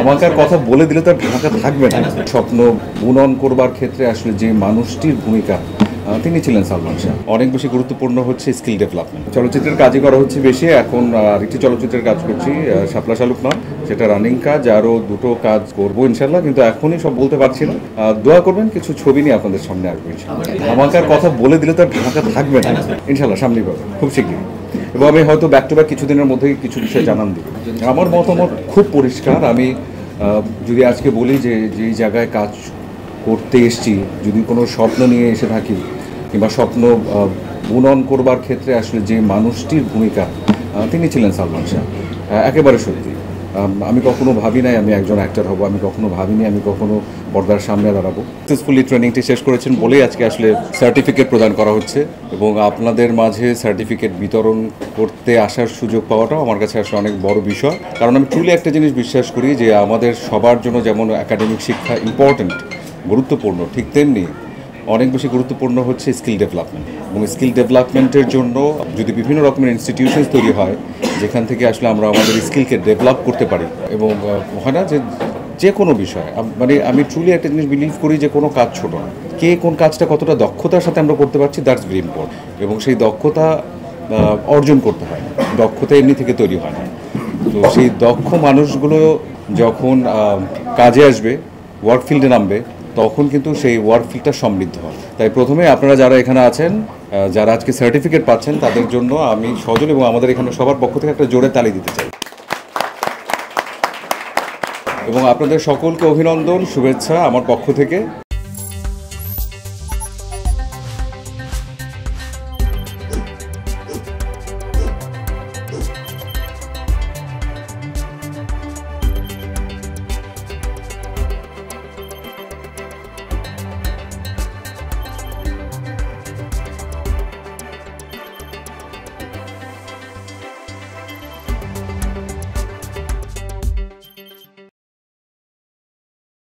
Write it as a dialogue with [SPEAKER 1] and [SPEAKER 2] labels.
[SPEAKER 1] ধামাকার কথা বলে দিলে তো আর ধামাকা থাকবে না। স্বপ্ন বুনন করবার ক্ষেত্রে আসলে যে মানুষটির ভূমিকা তিনি ছিলেন সালমান শাহ। অনেক বেশি গুরুত্বপূর্ণ হচ্ছে স্কিল ডেভেলপমেন্ট। চলচ্চিত্রের কাজই করা হচ্ছে বেশি, এখন আরেকটি চলচ্চিত্রের কাজ করছি, শাপলা শালুক নাম, সেটা রানিং কাজ, আরও দুটো কাজ করবো ইনশাল্লাহ, কিন্তু এখনই সব বলতে পারছি না। দোয়া করবেন, কিছু ছবি নিয়ে আপনাদের সামনে আসবে ইনশাল্লাহ। ধামাকার কথা বলে দিলে তো আর ধামাকা থাকবে না ইনশাল্লাহ, সামনেই পাবেন খুব শীঘ্রই। এবং আমি হয়তো ব্যাক টু ব্যাক কিছুদিনের মধ্যেই কিছু বিষয় জানান দিব। আমার মতামত খুব পরিষ্কার। আমি যদি আজকে বলি যে যেই জায়গায় কাজ করতে এসছি, যদি কোনো স্বপ্ন নিয়ে এসে থাকি কিংবা স্বপ্ন বুনন করবার ক্ষেত্রে আসলে যে মানুষটির ভূমিকা তিনি ছিলেন সালমান শাহ, একেবারে সত্যি। আমি কখনো ভাবি নাই আমি একজন অ্যাক্টর হব, আমি কখনো ভাবিনি আমি কখনো পর্দার সামনে দাঁড়াবো। সাকসেসফুলি ট্রেনিংটি শেষ করেছেন বলেই আজকে আসলে সার্টিফিকেট প্রদান করা হচ্ছে, এবং আপনাদের মাঝে সার্টিফিকেট বিতরণ করতে আসার সুযোগ পাওয়াটাও আমার কাছে আসলে অনেক বড় বিষয়। কারণ আমি ট্রুলি একটা জিনিস বিশ্বাস করি যে আমাদের সবার জন্য যেমন একাডেমিক শিক্ষা ইম্পর্ট্যান্ট, গুরুত্বপূর্ণ, ঠিক তেমনি অনেক বেশি গুরুত্বপূর্ণ হচ্ছে স্কিল ডেভেলপমেন্ট। এবং স্কিল ডেভেলপমেন্টের জন্য যদি বিভিন্ন রকমের ইনস্টিটিউশনস তৈরি হয় যেখান থেকে আসলে আমরা আমাদের স্কিলকে ডেভেলপ করতে পারি, এবং হয় না যে কোনো বিষয়, মানে আমি ট্রুলি একটা জিনিস বিলিভ করি যে কোনো কাজ ছোটো না, কে কোন কাজটা কতটা দক্ষতার সাথে আমরা করতে পারছি, দ্যাটস ভেরি ইম্পর্টেন্ট। এবং সেই দক্ষতা অর্জন করতে হয়, দক্ষতা এমনি থেকে তৈরি হয় না। তো সেই দক্ষ মানুষগুলো যখন কাজে আসবে, ওয়ার্ক ফিল্ডে নামবে, তখন কিন্তু সেই ওয়ার্ক ফিল্ডটা সমৃদ্ধ হয়। তাই প্রথমে আপনারা যারা এখানে আছেন, যারা আজকে সার্টিফিকেট পাচ্ছেন, তাদের জন্য আমি সজল এবং আমাদের এখানে সবার পক্ষ থেকে একটা জোরে তালি দিতে চাই। এবং আপনাদের সকলকে অভিনন্দন, শুভেচ্ছা আমার পক্ষ থেকে।